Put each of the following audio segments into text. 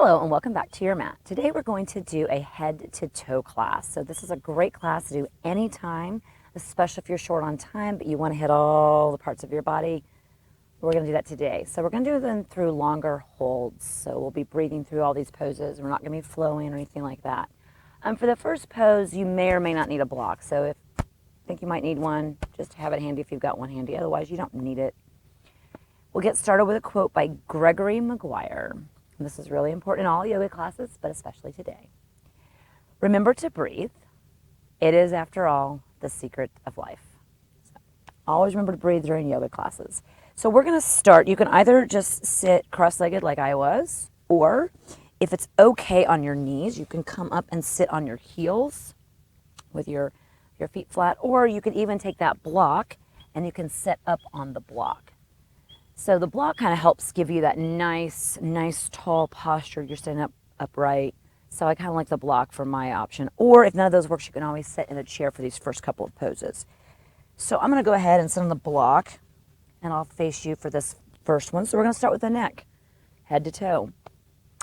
Hello and welcome back to your mat. Today we're going to do a head to toe class. So this is a great class to do anytime, especially if you're short on time, but you want to hit all the parts of your body. We're going to do that today. So we're going to do them through longer holds. So we'll be breathing through all these poses. We're not going to be flowing or anything like that. For the first pose, you may or may not need a block. So if you think you might need one, just have it handy if you've got one handy. Otherwise, you don't need it. We'll get started with a quote by Gregory Maguire. This is really important in all yoga classes, but especially today. Remember to breathe. It is, after all, the secret of life. So always remember to breathe during yoga classes. So we're going to start. You can either just sit cross-legged like I was, or if it's okay on your knees, you can come up and sit on your heels with your feet flat, or you can even take that block and you can sit up on the block. So the block kind of helps give you that nice tall posture. You're standing up upright. So I kind of like the block for my option. Or if none of those works, you can always sit in a chair for these first couple of poses. So I'm going to go ahead and sit on the block, and I'll face you for this first one. So we're going to start with the neck, head to toe.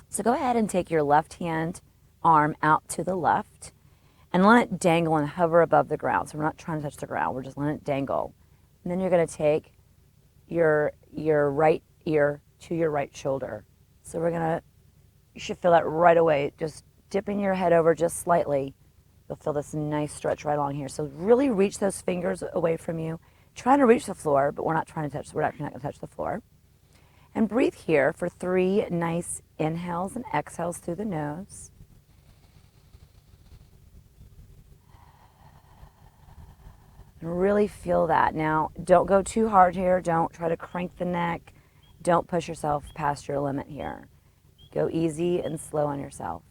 So go ahead and take your left hand arm out to the left and let it dangle and hover above the ground. So we're not trying to touch the ground. We're just letting it dangle. And then you're going to take your right ear to your right shoulder. So you should feel that right away. Just dipping your head over just slightly, you'll feel this nice stretch right along here. So really reach those fingers away from you. Trying to reach the floor, but we're actually not going to touch the floor. And breathe here for 3 nice inhales and exhales through the nose. And really feel that. Now, don't go too hard here. Don't try to crank the neck. Don't push yourself past your limit here. Go easy and slow on yourself.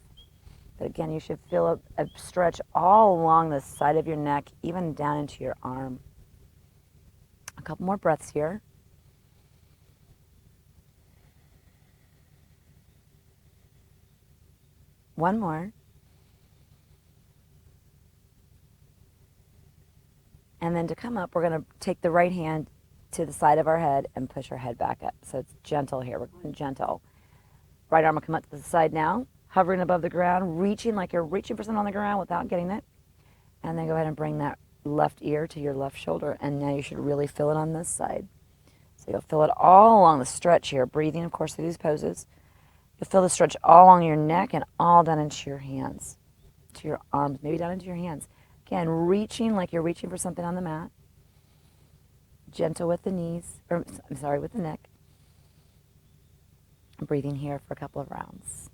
But again, you should feel a stretch all along the side of your neck, even down into your arm. A couple more breaths here. One more. And then to come up, we're going to take the right hand to the side of our head and push our head back up. So it's gentle here. We're going gentle. Right arm will come up to the side now, hovering above the ground, reaching like you're reaching for something on the ground without getting it. And then go ahead and bring that left ear to your left shoulder. And now you should really feel it on this side. So you'll feel it all along the stretch here, breathing, of course, through these poses. You'll feel the stretch all along your neck and all down into your hands, to your arms, maybe down into your hands. Again, reaching like you're reaching for something on the mat. Gentle with the knees, with the neck. Breathing here for a couple of rounds.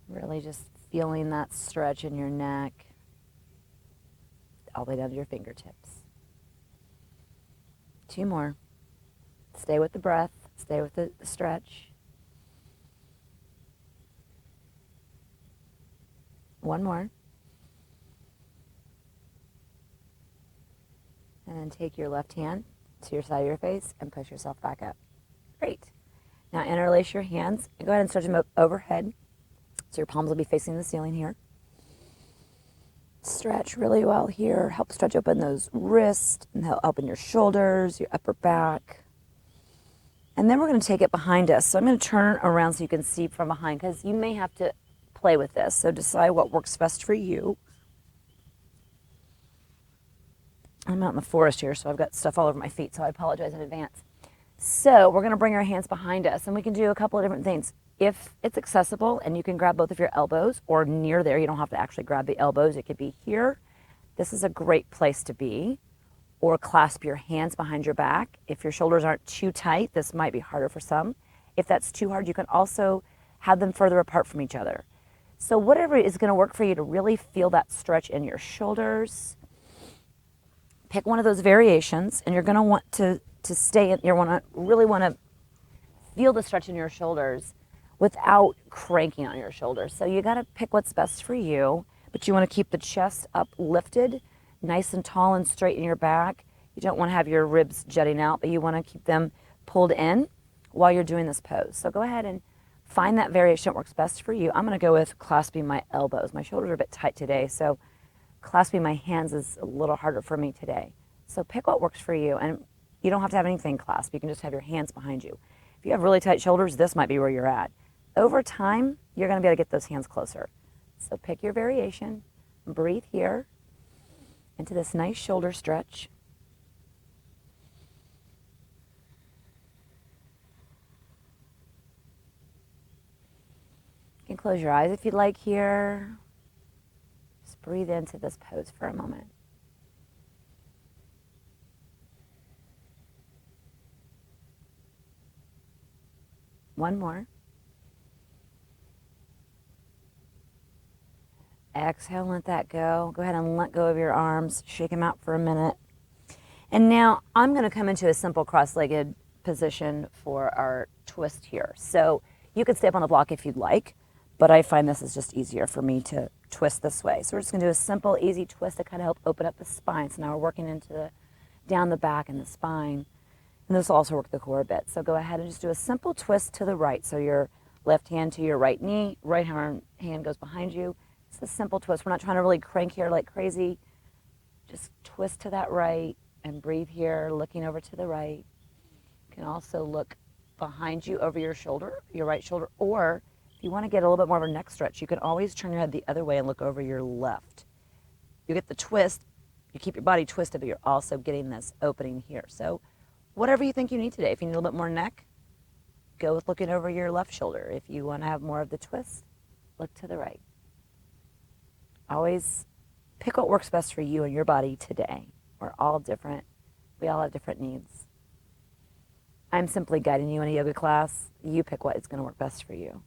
Really just feeling that stretch in your neck, all the way down to your fingertips. 2 more. Stay with the breath. Stay with the stretch. 1 more. And then take your left hand to your side of your face and push yourself back up. Great. Now interlace your hands and go ahead and stretch them overhead. So your palms will be facing the ceiling here. Stretch really well here. Help stretch open those wrists and help open your shoulders, your upper back. And then we're going to take it behind us. So I'm going to turn around so you can see from behind, because you may have to play with this. So decide what works best for you. I'm out in the forest here, so I've got stuff all over my feet, so I apologize in advance. So we're going to bring our hands behind us, and we can do a couple of different things. If it's accessible and you can grab both of your elbows or near there, you don't have to actually grab the elbows. It could be here. This is a great place to be. Or clasp your hands behind your back. If your shoulders aren't too tight, this might be harder for some. If that's too hard, you can also have them further apart from each other. So whatever is going to work for you to really feel that stretch in your shoulders, pick one of those variations, and you're going to want to stay in, really want to feel the stretch in your shoulders without cranking on your shoulders. So you got to pick what's best for you, but you want to keep the chest up lifted, nice and tall and straight in your back. You don't want to have your ribs jutting out, but you want to keep them pulled in while you're doing this pose. So go ahead and find that variation that works best for you. I'm going to go with clasping my elbows. My shoulders are a bit tight today, so clasping my hands is a little harder for me today. So pick what works for you. And you don't have to have anything clasped. You can just have your hands behind you. If you have really tight shoulders, this might be where you're at. Over time, you're going to be able to get those hands closer. So pick your variation. Breathe here into this nice shoulder stretch. You can close your eyes if you'd like here. Just breathe into this pose for a moment. One more. Exhale, let that go. Go ahead and let go of your arms. Shake them out for a minute. And now I'm going to come into a simple cross-legged position for our twist here. So you could stay up on the block if you'd like, but I find this is just easier for me to twist this way. So we're just going to do a simple, easy twist to kind of help open up the spine. So now we're working into down the back and the spine. And this will also work the core a bit. So go ahead and just do a simple twist to the right. So your left hand to your right knee, right hand goes behind you. It's a simple twist. We're not trying to really crank here like crazy. Just twist to that right and breathe here, looking over to the right. You can also look behind you over your shoulder, your right shoulder, or if you want to get a little bit more of a neck stretch, you can always turn your head the other way and look over your left. You get the twist, you keep your body twisted, but you're also getting this opening here. So whatever you think you need today. If you need a little bit more neck, go with looking over your left shoulder. If you want to have more of the twist, look to the right. Always pick what works best for you and your body today. We're all different. We all have different needs. I'm simply guiding you in a yoga class. You pick what is going to work best for you.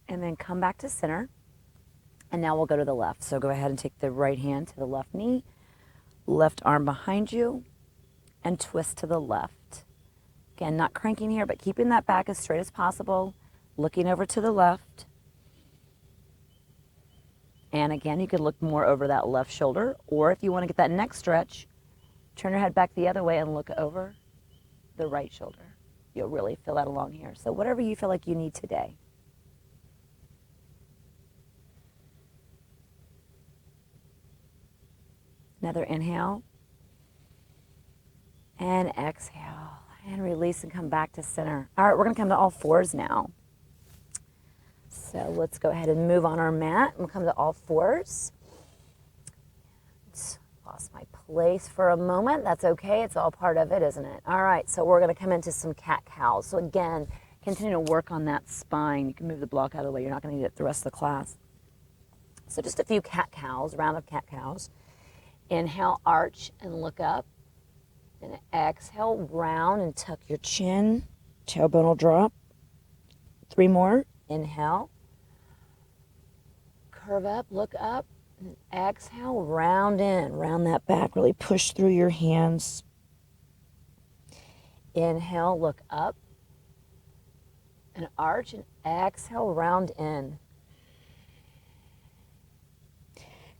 And then come back to center. And now we'll go to the left. So go ahead and take the right hand to the left knee, left arm behind you, and twist to the left. Again, not cranking here, but keeping that back as straight as possible. Looking over to the left. And again, you could look more over that left shoulder, or if you want to get that neck stretch, turn your head back the other way and look over the right shoulder. You'll really feel that along here. So whatever you feel like you need today. Another inhale. And exhale. And release and come back to center. All right, we're going to come to all fours now. So let's go ahead and move on our mat. We'll come to all fours. Lost my place for a moment. That's okay. It's all part of it, isn't it? All right, so we're going to come into some cat-cows. So again, continue to work on that spine. You can move the block out of the way. You're not going to need it the rest of the class. So just a few cat-cows, round of cat-cows. Inhale, arch, and look up. And exhale, round and tuck your chin. Tailbone will drop. 3 more. Inhale. Curve up, look up. And exhale, round in. Round that back. Really push through your hands. Inhale, look up. And arch, and exhale, round in.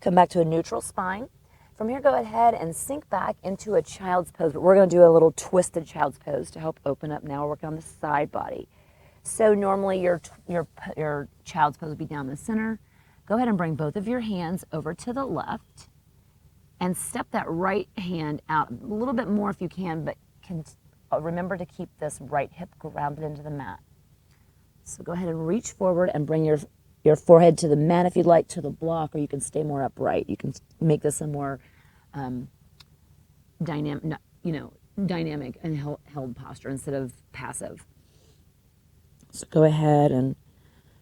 Come back to a neutral spine. From here, go ahead and sink back into a child's pose. But we're going to do a little twisted child's pose to help open up. Now we're working on the side body. So normally your child's pose would be down the center. Go ahead and bring both of your hands over to the left and step that right hand out a little bit more if you can, but remember to keep this right hip grounded into the mat. So go ahead and reach forward and bring your forehead to the mat if you'd like, to the block, or you can stay more upright. You can make this a more dynamic and held posture instead of passive. So go ahead and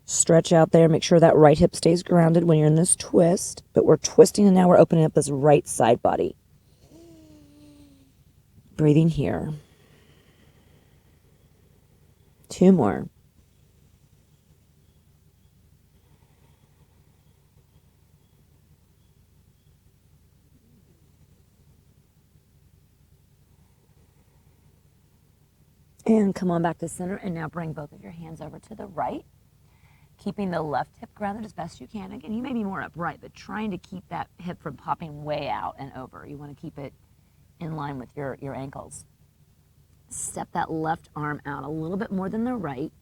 stretch out there. Make sure that right hip stays grounded when you're in this twist. But we're twisting, and now we're opening up this right side body. Breathing here. 2 more. And come on back to center, and now bring both of your hands over to the right, keeping the left hip grounded as best you can. Again, you may be more upright, but trying to keep that hip from popping way out and over. You want to keep it in line with your ankles. Step that left arm out a little bit more than the right,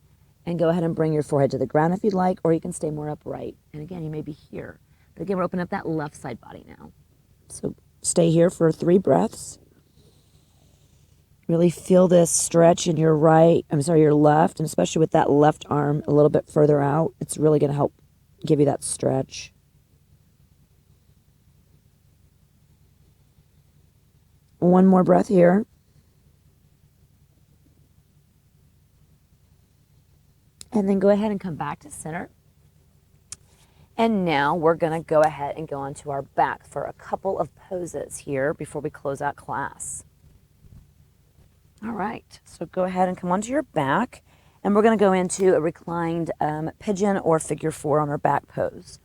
And go ahead and bring your forehead to the ground if you'd like, or you can stay more upright. And again, you may be here. But again, we're opening up that left side body now. So stay here for 3 breaths. Really feel this stretch in your your left, and especially with that left arm a little bit further out. It's really going to help give you that stretch. One more breath here. And then go ahead and come back to center. And now we're going to go ahead and go onto our back for a couple of poses here before we close out class. All right, so go ahead and come onto your back, and we're going to go into a reclined pigeon or figure 4 on our back pose.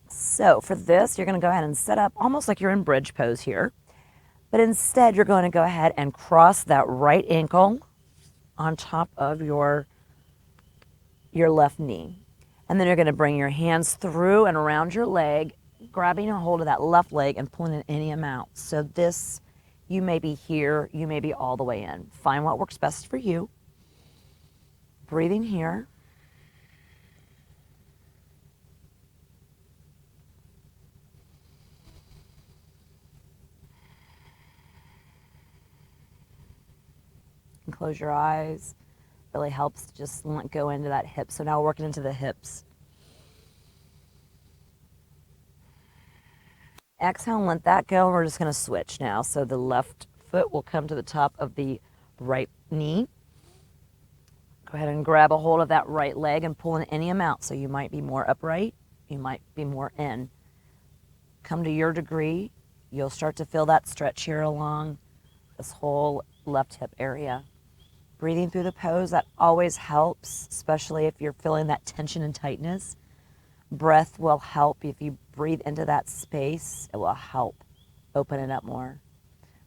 So for this, you're going to go ahead and set up almost like you're in bridge pose here, but instead you're going to go ahead and cross that right ankle on top of your left knee. And then you're going to bring your hands through and around your leg, grabbing a hold of that left leg and pulling in any amount. So this, you may be here, you may be all the way in. Find what works best for you. Breathing here. And close your eyes. Really helps to just go into that hip. So now we're working into the hips. Exhale and let that go. We're just going to switch now. So the left foot will come to the top of the right knee. Go ahead and grab a hold of that right leg and pull in any amount. So you might be more upright. You might be more in. Come to your degree. You'll start to feel that stretch here along this whole left hip area. Breathing through the pose, that always helps, especially if you're feeling that tension and tightness. Breath will help. If you breathe into that space, it will help open it up more.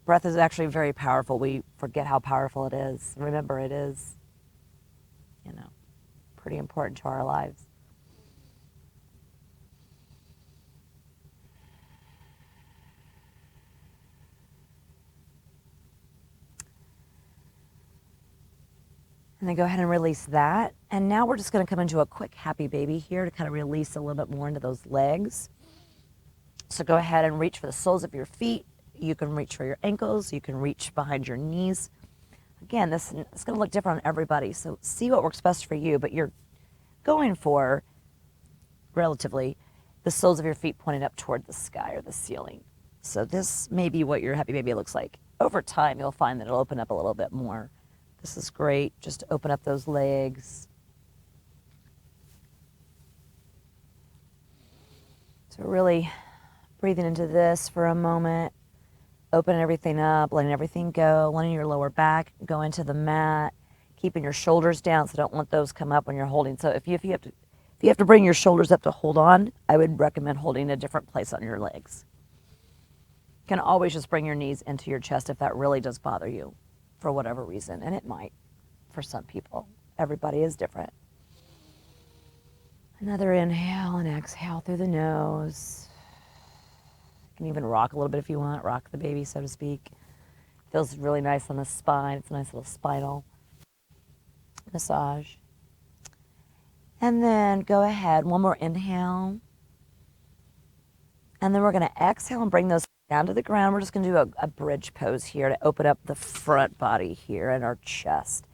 Breath is actually very powerful. We forget how powerful it is. Remember, it is, pretty important to our lives. And then go ahead and release that. And now we're just going to come into a quick happy baby here to kind of release a little bit more into those legs. So go ahead and reach for the soles of your feet. You can reach for your ankles. You can reach behind your knees. Again, it's going to look different on everybody. So see what works best for you. But you're going for, relatively, the soles of your feet pointed up toward the sky or the ceiling. So this may be what your happy baby looks like. Over time, you'll find that it'll open up a little bit more. This is great, just to open up those legs. So really breathing into this for a moment, opening everything up, letting everything go, letting your lower back go into the mat, keeping your shoulders down, so don't let those come up when you're holding. So if you have to bring your shoulders up to hold on, I would recommend holding a different place on your legs. You can always just bring your knees into your chest if that really does bother you, for whatever reason, and it might for some people. Everybody is different. Another inhale and exhale through the nose. You can even rock a little bit if you want, rock the baby, so to speak. Feels really nice on the spine. It's a nice little spinal massage. And then go ahead, one more inhale. And then we're going to exhale and bring those down to the ground. We're just going to do a bridge pose here to open up the front body here and our chest.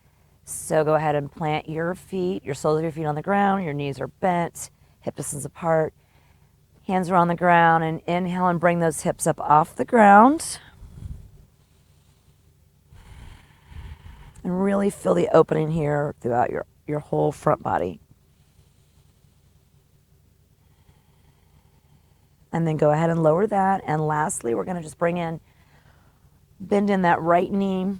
So go ahead and plant your feet, your soles of your feet on the ground. Your knees are bent, hip distance apart. Hands are on the ground, and inhale and bring those hips up off the ground. And really feel the opening here throughout your whole front body. And then go ahead and lower that. And lastly, we're going to just bend in that right knee.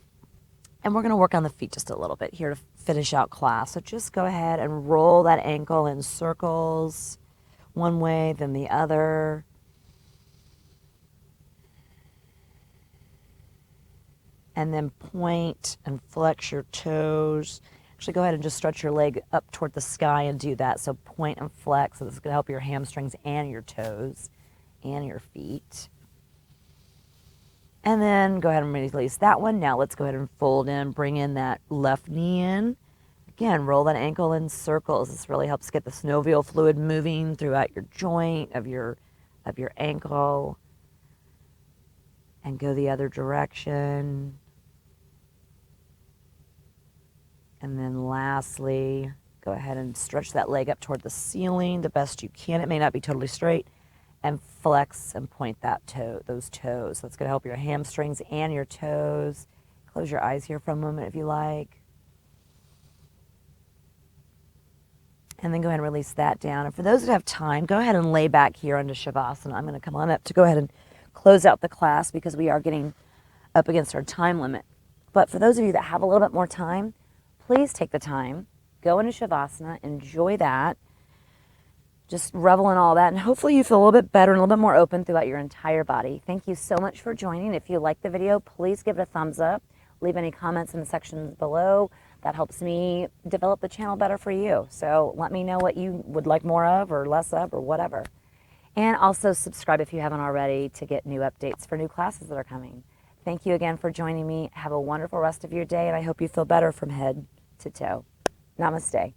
And we're going to work on the feet just a little bit here to finish out class. So just go ahead and roll that ankle in circles, one way, then the other. And then point and flex your toes. Actually, go ahead and just stretch your leg up toward the sky and do that. So point and flex. So this is going to help your hamstrings and your toes and your feet. And then go ahead and release that one. Now let's go ahead and fold in, bring in that left knee in. Again, roll that ankle in circles. This really helps get the synovial fluid moving throughout your joint of your ankle. And go the other direction. And then lastly, go ahead and stretch that leg up toward the ceiling the best you can. It may not be totally straight. And flex and point those toes. That's going to help your hamstrings and your toes. Close your eyes here for a moment if you like. And then go ahead and release that down. And for those that have time, go ahead and lay back here into Shavasana. I'm going to come on up to go ahead and close out the class because we are getting up against our time limit. But for those of you that have a little bit more time, please take the time, go into Shavasana, enjoy that. Just revel in all that, and hopefully you feel a little bit better and a little bit more open throughout your entire body. Thank you so much for joining. If you liked the video, please give it a thumbs up. Leave any comments in the sections below. That helps me develop the channel better for you. So let me know what you would like more of or less of or whatever. And also subscribe if you haven't already to get new updates for new classes that are coming. Thank you again for joining me. Have a wonderful rest of your day, and I hope you feel better from head to toe. Namaste.